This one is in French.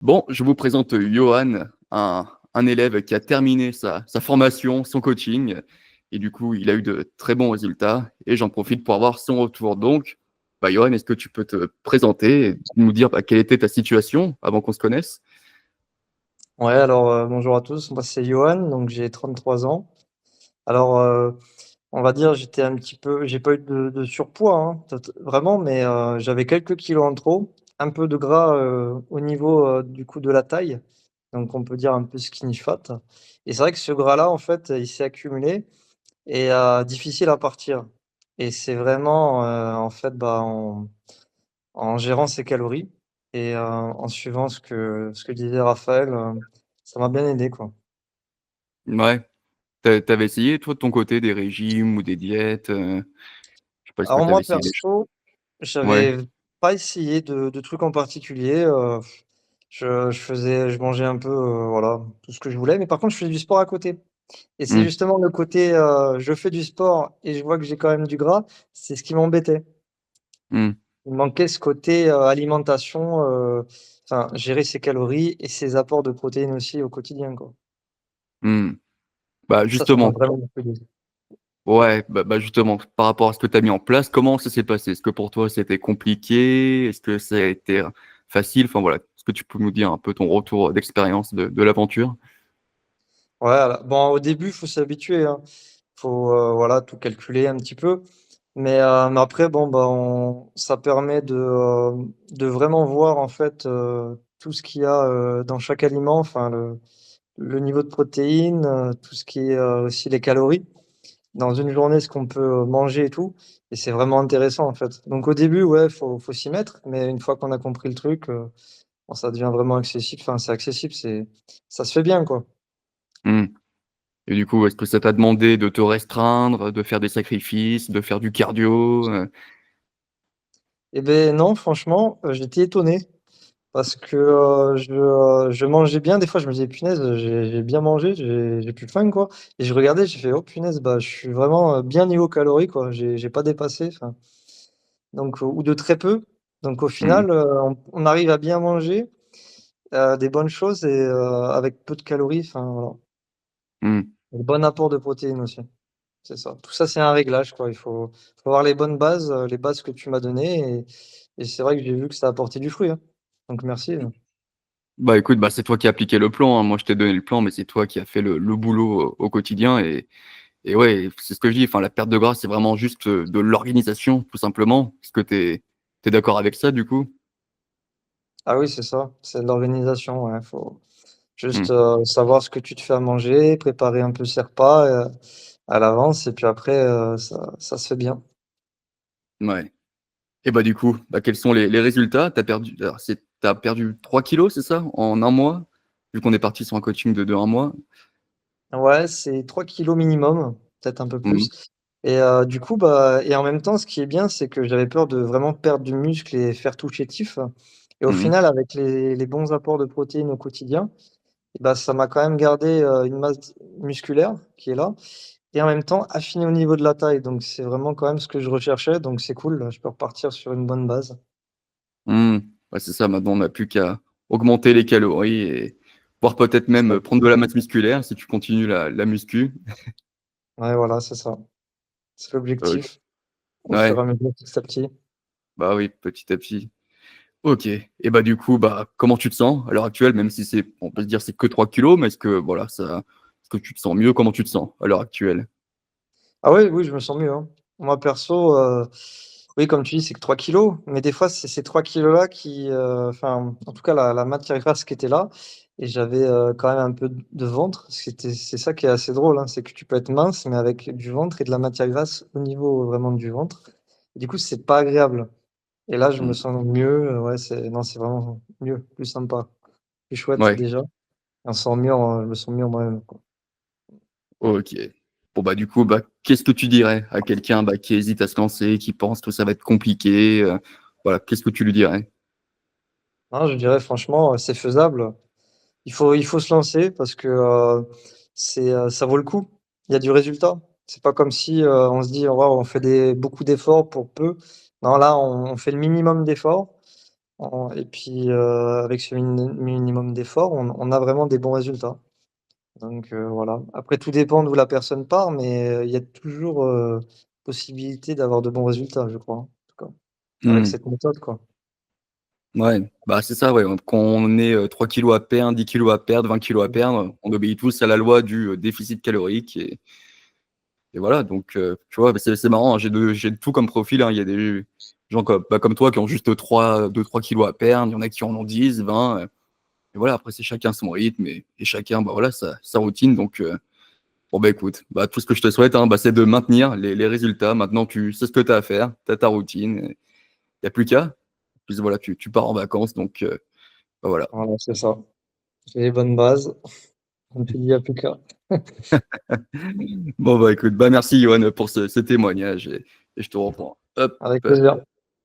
Bon, je vous présente Johan, un élève qui a terminé sa formation, son coaching, et du coup, il a eu de très bons résultats, et j'en profite pour avoir son retour. Donc, Johan, est-ce que tu peux te présenter et nous dire quelle était ta situation avant qu'on se connaisse? Ouais, alors bonjour à tous, moi c'est Johan, donc j'ai 33 ans. Alors on va dire j'étais un petit peu, j'ai pas eu de surpoids, hein, vraiment, mais j'avais quelques kilos en trop, un peu de gras au niveau du coup de la taille, donc on peut dire un peu skinny fat. Et c'est vrai que ce gras-là, en fait, il s'est accumulé et difficile à partir. Et c'est vraiment en fait en gérant ses calories et en suivant ce que disait Raphaël, ça m'a bien aidé, quoi. Ouais, t'avais essayé, toi, de ton côté, des régimes ou des diètes? Je sais pas, est-ce que Alors t'avais moi essayé des choses? perso, Ouais. j'avais pas essayé de trucs en particulier, je mangeais un peu, voilà, tout ce que je voulais, mais par contre je faisais du sport à côté et c'est Hmm, justement le côté, je fais du sport et je vois que j'ai quand même du gras, c'est ce qui m'embêtait. hmm, Il me manquait ce côté, alimentation, enfin gérer ses calories et ses apports de protéines aussi au quotidien, quoi. hmm. Ça m'a Justement, vraiment beaucoup aidé. ouais, justement, par rapport à ce que tu as mis en place, comment ça s'est passé? Est-ce que pour toi c'était compliqué? Est-ce que ça a été facile? Enfin voilà, est-ce que tu peux nous dire un peu ton retour d'expérience de l'aventure? Ouais, bon au début, il faut s'habituer, hein. Faut, voilà, tout calculer un petit peu. Mais après bon, bah, on ça permet de vraiment voir en fait, tout ce qu'il y a, dans chaque aliment, enfin le niveau de protéines, tout ce qui est, aussi les calories. Dans une journée, ce qu'on peut, manger et tout et c'est vraiment intéressant en fait. Donc au début, ouais, faut s'y mettre, mais une fois qu'on a compris le truc, bon ça devient vraiment accessible, enfin c'est accessible, ça se fait bien, quoi. Mmh. Et du coup, est-ce que ça t'a demandé de te restreindre, de faire des sacrifices, de faire du cardio? Et beh, non, franchement, j'étais étonné. Parce que, je mangeais bien, des fois je me disais: «Punaise, j'ai bien mangé, j'ai plus faim, quoi» et je regardais, j'ai fait: «Oh punaise, bah, je suis vraiment, bien niveau calories, quoi, j'ai pas dépassé», enfin, donc ou de très peu. Donc au Mmh. final, on arrive à bien manger, des bonnes choses et avec peu de calories, enfin, voilà. Mmh. Et bon apport de protéines aussi, c'est ça. Tout ça, c'est un réglage, quoi. Il faut avoir les bonnes bases, les bases que tu m'as données et c'est vrai que j'ai vu que ça a apporté du fruit, hein. Donc merci, Écoute, c'est toi qui as appliqué le plan, hein. Moi, je t'ai donné le plan, mais c'est toi qui as fait le boulot au quotidien et ouais, c'est ce que je dis, enfin, la perte de gras, c'est vraiment juste, de l'organisation, tout simplement. Est-ce que tu es d'accord avec ça, du coup? Ah oui, c'est ça, c'est de l'organisation, ouais. Faut juste, Mmh. savoir ce que tu te fais à manger, préparer un peu ses repas, à l'avance et puis après, ça se fait bien. Ouais. Et du coup, quels sont les résultats? Tu as perdu 3 kilogrammes, c'est ça? En un mois? Vu qu'on est parti sur un coaching de 1 mois? Ouais, c'est 3 kilos minimum, peut-être un peu Mmh. plus et du coup, bah et en même temps, ce qui est bien, c'est que j'avais peur de vraiment perdre du muscle et faire tout chétif et au Mmh mh. final, avec les bons apports de protéines au quotidien, et bah, ça m'a quand même gardé, une masse musculaire qui est là et en même temps affiné au niveau de la taille, donc c'est vraiment quand même ce que je recherchais, donc c'est cool, là, je peux repartir sur une bonne base. Mmh. Ouais, c'est ça, maintenant on n'a plus qu'à augmenter les calories et voire peut-être C'est même, ça. prendre de la masse musculaire si tu continues la muscu. Ouais, voilà, c'est ça. C'est OK. l'objectif, au fur et Ouais, à mesure, petit à petit. oui, petit à petit. OK et du coup, comment tu te sens à l'heure actuelle? Même si on peut se dire c'est que 3 kilogrammes, mais est-ce que voilà, ça est-ce que tu te sens mieux? Comment tu te sens à l'heure actuelle? Ah oui, oui, je me sens mieux, hein. Moi perso, oui, comme tu dis, c'est que 3 kilos, mais des fois, c'est ces 3 kilos là qui, enfin, en tout cas, la matière grasse qui était là et j'avais, quand même un peu de ventre. C'est ça qui est assez drôle, hein, c'est que tu peux être mince, mais avec du ventre et de la matière grasse au niveau vraiment du ventre. Et du coup, c'est pas agréable et là, je me Mmh. sens mieux, ouais, c'est vraiment mieux, plus sympa, plus chouette Ouais, déjà. On se sent mieux en je me sens mieux en moi-même, quoi. OK. Bon, du coup, qu'est-ce que tu dirais à quelqu'un, qui hésite à se lancer, qui pense que ça va être compliqué, voilà, qu'est-ce que tu lui dirais? Non, je dirais franchement, c'est faisable. Il faut se lancer parce que, ça vaut le coup. Il y a du résultat. C'est pas comme si, on se dit: «Waouh, on fait beaucoup d'efforts pour peu». Non, là, on fait le minimum d'efforts, Et puis, avec ce minimum d'effort, on a vraiment des bons résultats. Donc, voilà. Après tout dépend d'où la personne part, mais, il y a toujours, possibilité d'avoir de bons résultats, je crois, en tout cas, avec Mmh. cette méthode, quoi. Ouais, bah, c'est ça, ouais, quand on est, 3 kilogrammes à perdre, 10 kilogrammes à perdre, 20 kilogrammes à Mmh. perdre, on obéit tous à la loi du, déficit calorique et voilà donc tu vois? Bah, c'est marrant, hein, j'ai de tout comme profil, hein. Il y a des gens comme, bah, comme toi qui ont juste 2-3 kilogrammes à perdre, il y en a qui en ont 10, 20, et voilà, après c'est chacun son rythme et chacun, bah, voilà, sa routine donc bon, bah, écoute, bah, tout ce que je te souhaite, hein, bah, c'est de maintenir les résultats. Maintenant tu sais ce que tu as à faire, tu as ta routine, il y a plus qu'à. Puis voilà, tu pars en vacances donc bah, voilà. Voilà, c'est ça. J'ai les bonnes bases. Comme tu dis, il y a plus qu'à. Bon, bah, écoute, bah, merci Yoann pour ce témoignage et je te reprends. Hop. Avec plaisir.